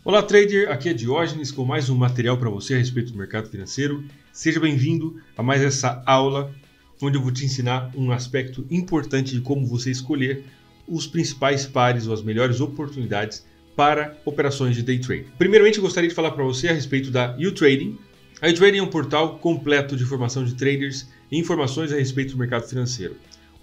Olá trader, aqui é Diógenes com mais um material para você a respeito do mercado financeiro. Seja bem-vindo a mais essa aula onde eu vou te ensinar um aspecto importante de como você escolher os principais pares ou as melhores oportunidades para operações de day trade. Primeiramente eu gostaria de falar para você a respeito da U-Trading. A U-Trading é um portal completo de informação de traders e informações a respeito do mercado financeiro.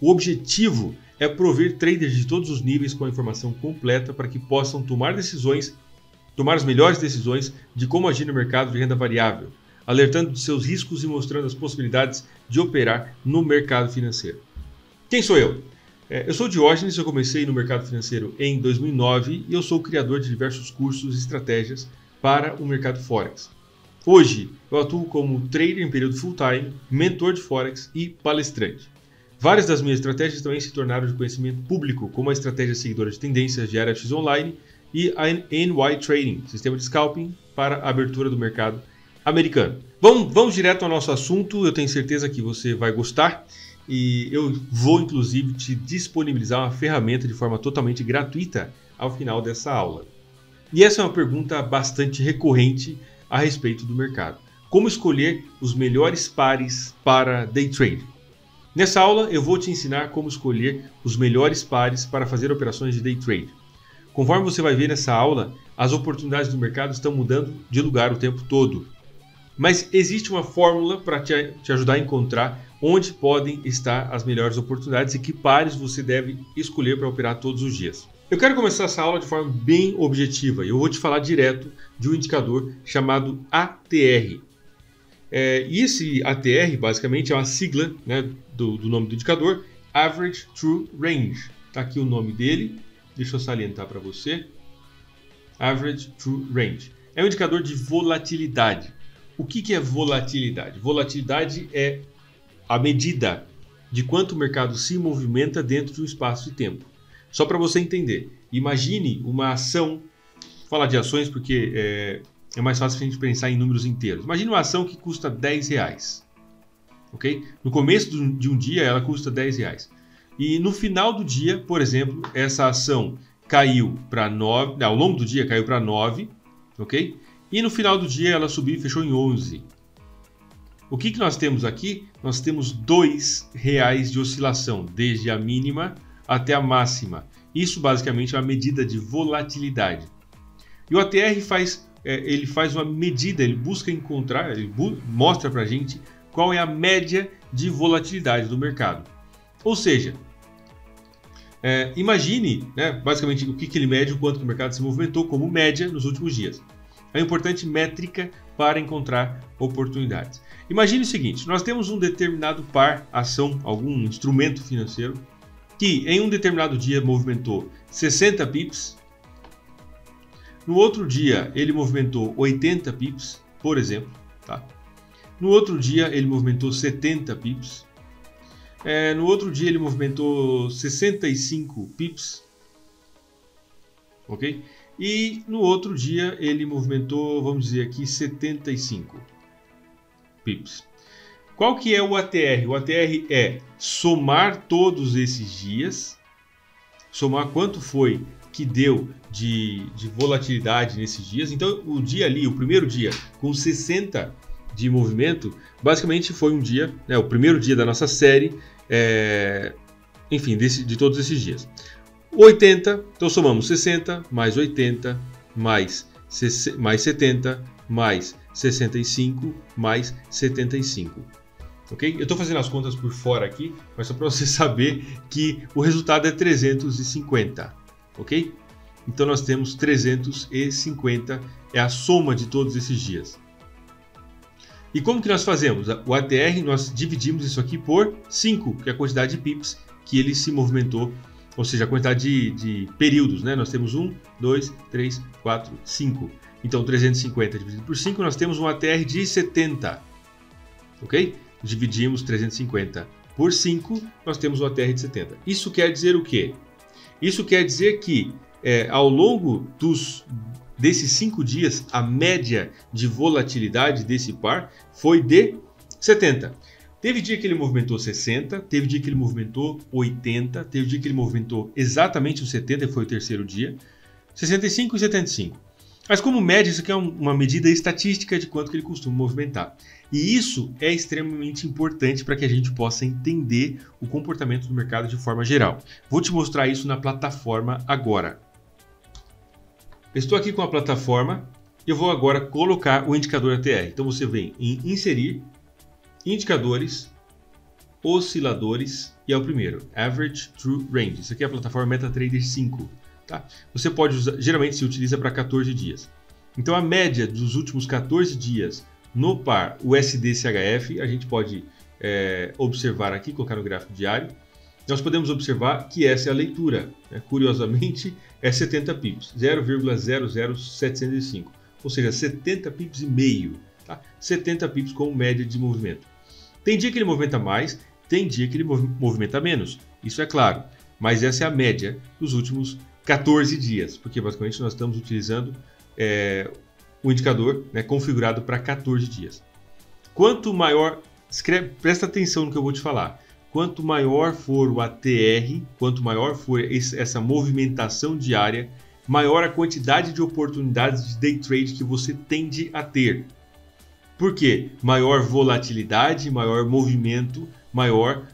O objetivo é prover traders de todos os níveis com a informação completa para que possam tomar as melhores decisões de como agir no mercado de renda variável, alertando de seus riscos e mostrando as possibilidades de operar no mercado financeiro. Quem sou eu? Eu sou o Diógenes, eu comecei no mercado financeiro em 2009 e eu sou o criador de diversos cursos e estratégias para o mercado Forex. Hoje eu atuo como trader em período full-time, mentor de Forex e palestrante. Várias das minhas estratégias também se tornaram de conhecimento público, como a estratégia seguidora de tendências de ARX Online e a NY Trading, sistema de scalping para a abertura do mercado americano. Vamos direto ao nosso assunto, eu tenho certeza que você vai gostar e eu vou inclusive te disponibilizar uma ferramenta de forma totalmente gratuita ao final dessa aula. E essa é uma pergunta bastante recorrente a respeito do mercado. Como escolher os melhores pares para day trade? Nessa aula eu vou te ensinar como escolher os melhores pares para fazer operações de day trade. Conforme você vai ver nessa aula, as oportunidades do mercado estão mudando de lugar o tempo todo. Mas existe uma fórmula para te ajudar a encontrar onde podem estar as melhores oportunidades e que pares você deve escolher para operar todos os dias. Eu quero começar essa aula de forma bem objetiva e eu vou te falar direto de um indicador chamado ATR. E esse ATR basicamente é uma sigla, né, do nome do indicador, Average True Range. Está aqui o nome dele. Deixa eu salientar para você. Average True Range. É um indicador de volatilidade. O que é volatilidade? Volatilidade é a medida de quanto o mercado se movimenta dentro de um espaço de tempo. Só para você entender. Imagine uma ação. Vou falar de ações porque é mais fácil a gente pensar em números inteiros. Imagine uma ação que custa R$10. Okay? No começo de um dia ela custa R$10. E no final do dia, por exemplo, essa ação caiu para 9, ao longo do dia caiu para 9, ok? E no final do dia ela subiu e fechou em 11. O que nós temos aqui? Nós temos R$2 de oscilação, desde a mínima até a máxima. Isso basicamente é uma medida de volatilidade. E o ATR ele faz uma medida, ele busca encontrar, ele mostra para a gente qual é a média de volatilidade do mercado. Ou seja, imagine, né, basicamente o que ele mede, o quanto que o mercado se movimentou como média nos últimos dias. É uma importante métrica para encontrar oportunidades. Imagine o seguinte, nós temos um determinado par, ação, algum instrumento financeiro, que em um determinado dia movimentou 60 pips, no outro dia ele movimentou 80 pips, por exemplo, tá? No outro dia ele movimentou 70 pips, no outro dia ele movimentou 65 pips, ok? E no outro dia ele movimentou, vamos dizer aqui, 75 pips. Qual que é o ATR? O ATR é somar todos esses dias, somar quanto foi que deu de volatilidade nesses dias. Então o dia ali, o primeiro dia com 60 de movimento, basicamente foi um dia, né, o primeiro dia da nossa série, enfim, de todos esses dias. 80, então somamos 60 mais 80 mais 70 mais 65 mais 75. Ok? Eu estou fazendo as contas por fora aqui, mas só para você saber que o resultado é 350. Ok? Então nós temos 350, é a soma de todos esses dias. E como que nós fazemos? O ATR, nós dividimos isso aqui por 5, que é a quantidade de pips que ele se movimentou, ou seja, a quantidade de períodos, né? Nós temos 1, 2, 3, 4, 5. Então 350 dividido por 5, nós temos um ATR de 70. Ok? Dividimos 350 por 5, nós temos um ATR de 70. Isso quer dizer o quê? Isso quer dizer que ao longo desses 5 dias, a média de volatilidade desse par foi de 70. Teve dia que ele movimentou 60, teve dia que ele movimentou 80, teve dia que ele movimentou exatamente os 70, que foi o terceiro dia, 65 e 75. Mas como média, isso aqui é uma medida estatística de quanto que ele costuma movimentar. E isso é extremamente importante para que a gente possa entender o comportamento do mercado de forma geral. Vou te mostrar isso na plataforma agora. Estou aqui com a plataforma e eu vou agora colocar o indicador ATR. Então você vem em inserir, indicadores, osciladores e é o primeiro, Average True Range. Isso aqui é a plataforma MetaTrader 5. Tá? Você pode usar, geralmente se utiliza para 14 dias. Então a média dos últimos 14 dias no par USD-CHF, a gente pode observar aqui, colocar no gráfico diário. Nós podemos observar que essa é a leitura. Né? Curiosamente, é 70 pips, 0,00705. Ou seja, 70 pips e meio. Tá? 70 pips como média de movimento. Tem dia que ele movimenta mais, tem dia que ele movimenta menos. Isso é claro. Mas essa é a média dos últimos 14 dias, porque basicamente nós estamos utilizando o indicador, né, configurado para 14 dias. Quanto maior, presta atenção no que eu vou te falar, quanto maior for o ATR, quanto maior for essa movimentação diária, maior a quantidade de oportunidades de day trade que você tende a ter. Por quê? Maior volatilidade, maior movimento, maior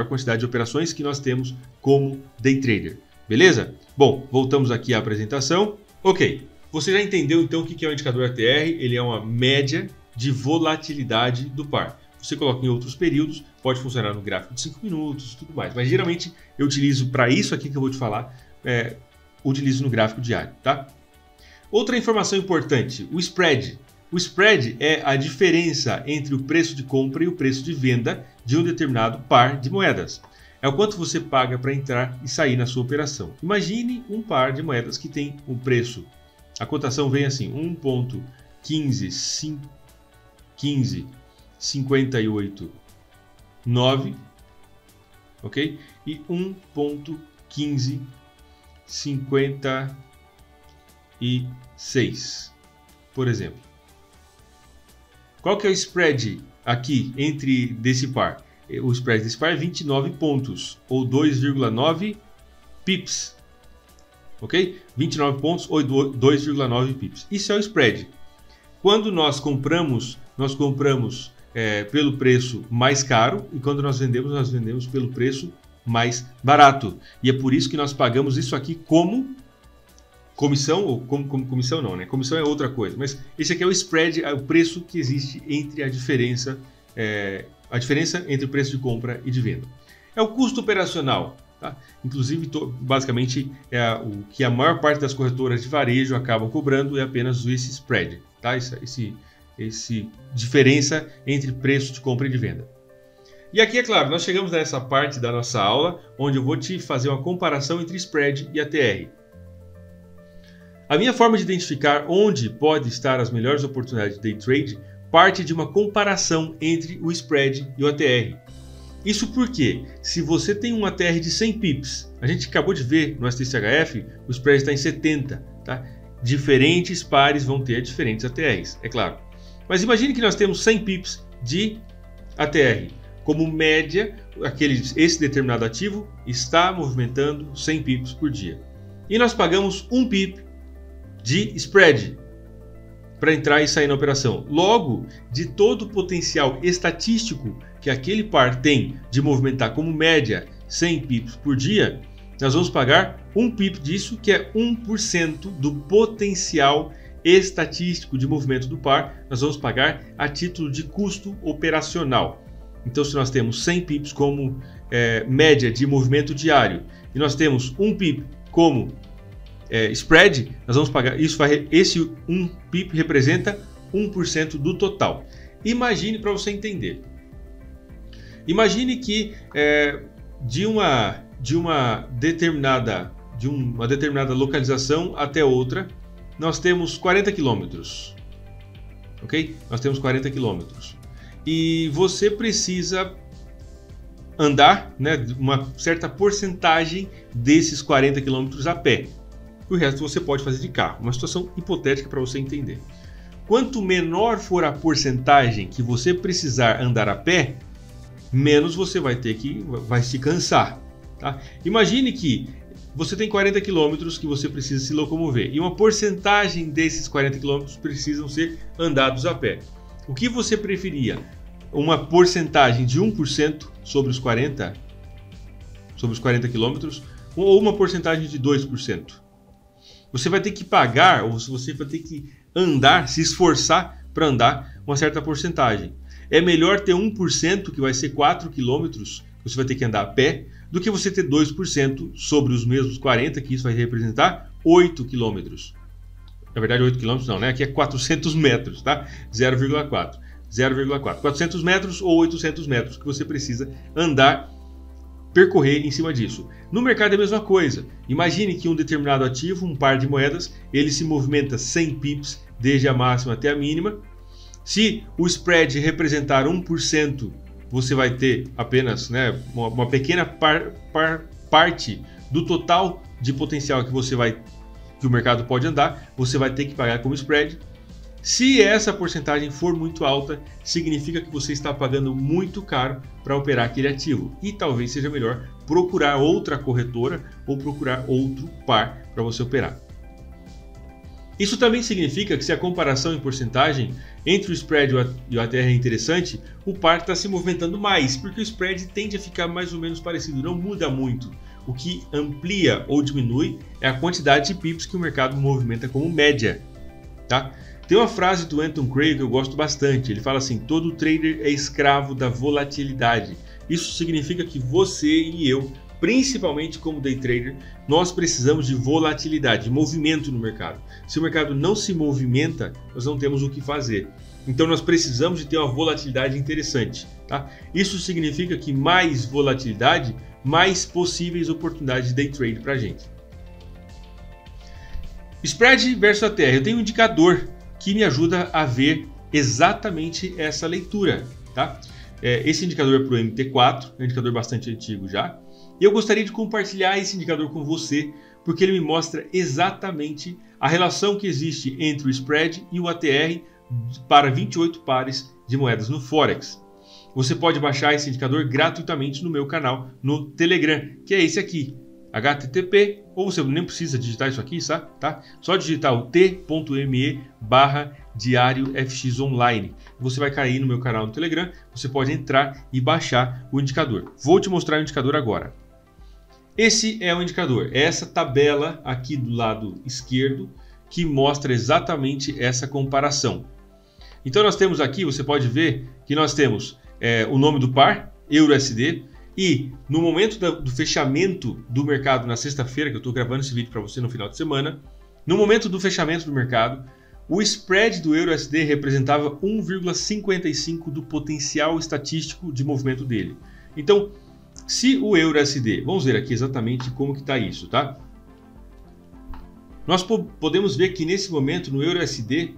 quantidade de operações que nós temos como day trader. Beleza? Bom, voltamos aqui à apresentação. Ok, você já entendeu então o que é o indicador ATR? Ele é uma média de volatilidade do par. Você coloca em outros períodos, pode funcionar no gráfico de 5 minutos e tudo mais. Mas geralmente eu utilizo para isso aqui que eu vou te falar, utilizo no gráfico diário, tá? Outra informação importante, o spread. O spread é a diferença entre o preço de compra e o preço de venda de um determinado par de moedas. É o quanto você paga para entrar e sair na sua operação. Imagine um par de moedas que tem um preço. A cotação vem assim, 1.1558,9, ok? E 1.1556, por exemplo. Qual que é o spread aqui desse par? O spread desse par é 29 pontos, ou 2,9 pips. Ok? 29 pontos ou 2,9 pips. Isso é o spread. Quando nós compramos pelo preço mais caro e quando nós vendemos pelo preço mais barato. E é por isso que nós pagamos isso aqui como comissão, ou como comissão não, né? Comissão é outra coisa, mas esse aqui é o spread, é o preço que existe entre a diferença entre o preço de compra e de venda. É o custo operacional, tá? Inclusive, basicamente, o que a maior parte das corretoras de varejo acabam cobrando é apenas esse spread, tá? Esse diferença entre preço de compra e de venda. E aqui, é claro, nós chegamos nessa parte da nossa aula, onde eu vou te fazer uma comparação entre spread e ATR. A minha forma de identificar onde pode estar as melhores oportunidades de day trade parte de uma comparação entre o spread e o ATR. Isso porque, se você tem um ATR de 100 pips, a gente acabou de ver no STCHF, o spread está em 70, tá? Diferentes pares vão ter diferentes ATRs, é claro. Mas imagine que nós temos 100 pips de ATR. Como média, esse determinado ativo está movimentando 100 pips por dia. E nós pagamos 1 pip de spread para entrar e sair na operação. Logo, de todo o potencial estatístico que aquele par tem de movimentar como média 100 pips por dia, nós vamos pagar 1 pip disso, que é 1% do potencial estatístico de movimento do par, nós vamos pagar a título de custo operacional. Então, se nós temos 100 pips como média de movimento diário e nós temos 1 pip como spread, nós vamos pagar esse 1 pip representa 1% do total. Imagine para você entender. Imagine que de uma determinada localização até outra, nós temos 40 quilômetros. Ok? Nós temos 40 quilômetros. E você precisa andar, né, uma certa porcentagem desses 40 quilômetros a pé. O resto você pode fazer de carro. Uma situação hipotética para você entender. Quanto menor for a porcentagem que você precisar andar a pé, menos você vai se cansar. Tá? Imagine que você tem 40 km que você precisa se locomover e uma porcentagem desses 40 km precisam ser andados a pé. O que você preferia? Uma porcentagem de 1% sobre os 40 km ou uma porcentagem de 2%? Você vai ter que pagar, ou você vai ter que andar, se esforçar para andar uma certa porcentagem. É melhor ter 1%, que vai ser 4 km, que você vai ter que andar a pé, do que você ter 2% sobre os mesmos 40, que isso vai representar 8 km. Na verdade, 8 km não, né? Aqui é 400 metros, tá? 0,4. 400 metros ou 800 metros que você precisa percorrer em cima disso. No mercado é a mesma coisa. Imagine que um determinado ativo, um par de moedas, ele se movimenta 100 pips desde a máxima até a mínima. Se o spread representar 1%, você vai ter apenas, né, uma pequena parte do total de potencial que o mercado pode andar, você vai ter que pagar como spread. Se essa porcentagem for muito alta, significa que você está pagando muito caro para operar aquele ativo e talvez seja melhor procurar outra corretora ou procurar outro par para você operar. Isso também significa que se a comparação em porcentagem entre o spread e o ATR é interessante, o par está se movimentando mais, porque o spread tende a ficar mais ou menos parecido, não muda muito. O que amplia ou diminui é a quantidade de pips que o mercado movimenta como média. Tá? Tem uma frase do Anton Craig que eu gosto bastante. Ele fala assim: todo trader é escravo da volatilidade. Isso significa que você e eu, principalmente como day trader, nós precisamos de volatilidade, de movimento no mercado. Se o mercado não se movimenta, nós não temos o que fazer. Então nós precisamos de ter uma volatilidade interessante. Tá? Isso significa que mais volatilidade, mais possíveis oportunidades de day trade para a gente. Spread versus ATR. Eu tenho um indicador que me ajuda a ver exatamente essa leitura. Tá? Esse indicador é para o MT4, é um indicador bastante antigo já. E eu gostaria de compartilhar esse indicador com você, porque ele me mostra exatamente a relação que existe entre o spread e o ATR para 28 pares de moedas no Forex. Você pode baixar esse indicador gratuitamente no meu canal no Telegram, que é esse aqui, http, ou você nem precisa digitar isso aqui, tá? Só digitar o t.me/diariofxonline. Você vai cair no meu canal no Telegram, você pode entrar e baixar o indicador. Vou te mostrar o indicador agora. Esse é o indicador, é essa tabela aqui do lado esquerdo que mostra exatamente essa comparação. Então nós temos aqui, você pode ver que nós temos o nome do par, EURUSD, e no momento do fechamento do mercado na sexta-feira, que eu estou gravando esse vídeo para você no final de semana, no momento do fechamento do mercado, o spread do EURUSD representava 1,55 do potencial estatístico de movimento dele. Então, se o EURUSD, vamos ver aqui exatamente como que está isso, tá? Nós podemos ver que nesse momento no EURUSD,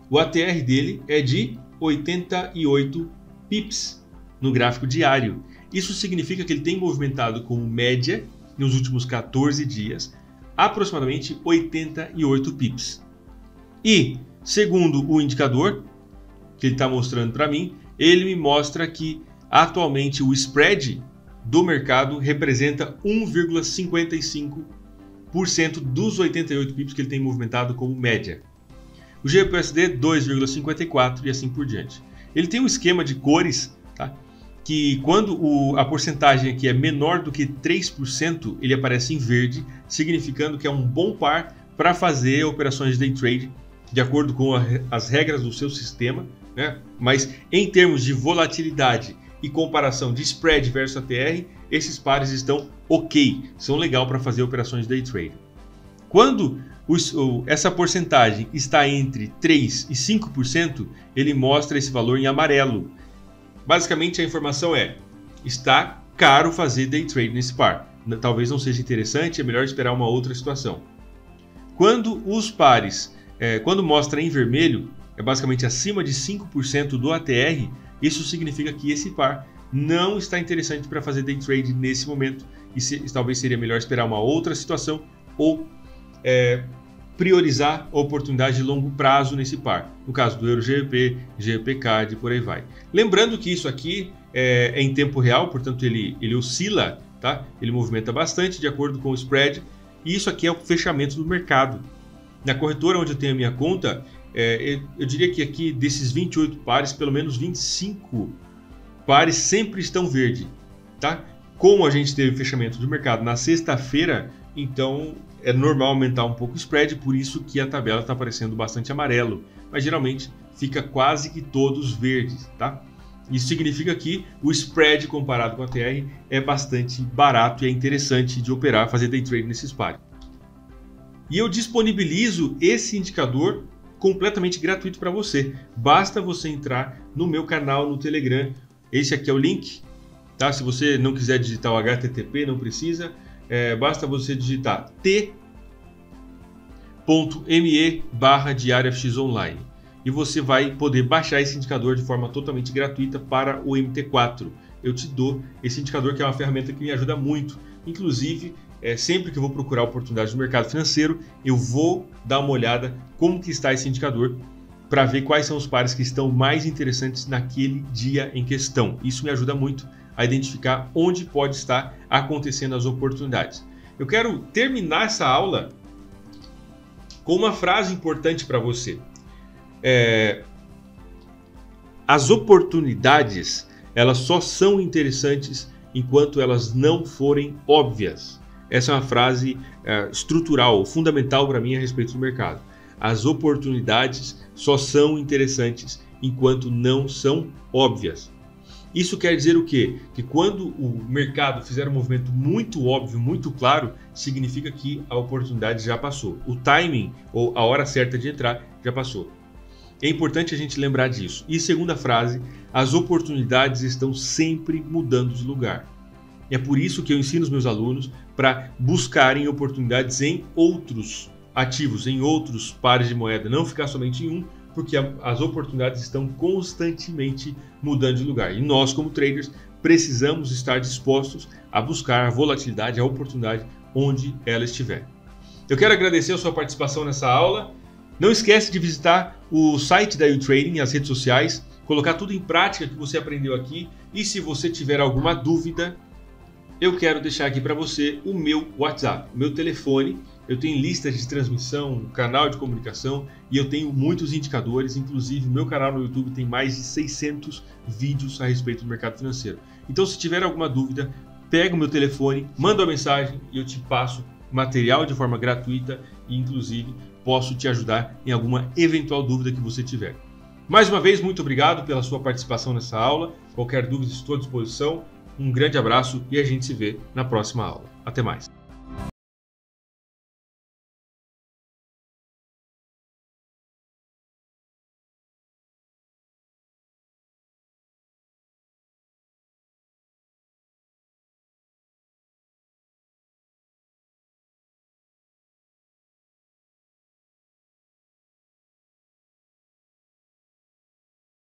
o ATR dele é de 88 pips no gráfico diário. Isso significa que ele tem movimentado como média, nos últimos 14 dias, aproximadamente 88 pips. E, segundo o indicador que ele está mostrando para mim, ele me mostra que atualmente o spread do mercado representa 1,55% dos 88 pips que ele tem movimentado como média. O GBPUSD 2,54% e assim por diante. Ele tem um esquema de cores, tá? Que quando a porcentagem aqui é menor do que 3%, ele aparece em verde, significando que é um bom par para fazer operações de day trade de acordo com as regras do seu sistema, né? Mas em termos de volatilidade e comparação de spread versus ATR, esses pares estão ok, são legal para fazer operações de day trade. Quando essa porcentagem está entre 3% e 5%, ele mostra esse valor em amarelo. Basicamente a informação está caro fazer day trade nesse par. Talvez não seja interessante, é melhor esperar uma outra situação. Quando os pares, quando mostra em vermelho, é basicamente acima de 5% do ATR, isso significa que esse par não está interessante para fazer day trade nesse momento. E talvez seria melhor esperar uma outra situação ou priorizar a oportunidade de longo prazo nesse par. No caso do EURGBP, GBPCAD e por aí vai. Lembrando que isso aqui é em tempo real, portanto ele oscila, tá? Ele movimenta bastante de acordo com o spread. E isso aqui é o fechamento do mercado. Na corretora onde eu tenho a minha conta, eu diria que aqui desses 28 pares, pelo menos 25 pares sempre estão verde, tá? Como a gente teve fechamento do mercado na sexta-feira, então é normal aumentar um pouco o spread, por isso que a tabela está aparecendo bastante amarelo, mas geralmente fica quase que todos verdes, tá? Isso significa que o spread comparado com a TR é bastante barato e é interessante de operar, fazer day trade nesses pares. E eu disponibilizo esse indicador completamente gratuito para você. Basta você entrar no meu canal no Telegram. Esse aqui é o link, tá? Se você não quiser digitar o HTTP, não precisa. Basta você digitar t.me/diariofxonline e você vai poder baixar esse indicador de forma totalmente gratuita para o MT4. Eu te dou esse indicador, que é uma ferramenta que me ajuda muito. Inclusive, sempre que eu vou procurar oportunidades no mercado financeiro, eu vou dar uma olhada como que está esse indicador para ver quais são os pares que estão mais interessantes naquele dia em questão. Isso me ajuda muito a identificar onde pode estar acontecendo as oportunidades. Eu quero terminar essa aula com uma frase importante para você. As oportunidades, elas só são interessantes enquanto elas não forem óbvias. Essa é uma frase estrutural, fundamental para mim a respeito do mercado. As oportunidades só são interessantes enquanto não são óbvias. Isso quer dizer o quê? Que quando o mercado fizer um movimento muito óbvio, muito claro, significa que a oportunidade já passou. O timing, ou a hora certa de entrar, já passou. É importante a gente lembrar disso. E segunda frase, as oportunidades estão sempre mudando de lugar. É por isso que eu ensino os meus alunos para buscarem oportunidades em outros ativos, em outros pares de moeda, não ficar somente em um, porque as oportunidades estão constantemente mudando de lugar. E nós, como traders, precisamos estar dispostos a buscar a volatilidade, a oportunidade onde ela estiver. Eu quero agradecer a sua participação nessa aula. Não esquece de visitar o site da U-Trading, as redes sociais, colocar tudo em prática que você aprendeu aqui. E se você tiver alguma dúvida, eu quero deixar aqui para você o meu WhatsApp, o meu telefone. Eu tenho listas de transmissão, canal de comunicação e eu tenho muitos indicadores. Inclusive, o meu canal no YouTube tem mais de 600 vídeos a respeito do mercado financeiro. Então, se tiver alguma dúvida, pega o meu telefone, manda uma mensagem e eu te passo material de forma gratuita e, inclusive, posso te ajudar em alguma eventual dúvida que você tiver. Mais uma vez, muito obrigado pela sua participação nessa aula. Qualquer dúvida, estou à disposição. Um grande abraço e a gente se vê na próxima aula. Até mais!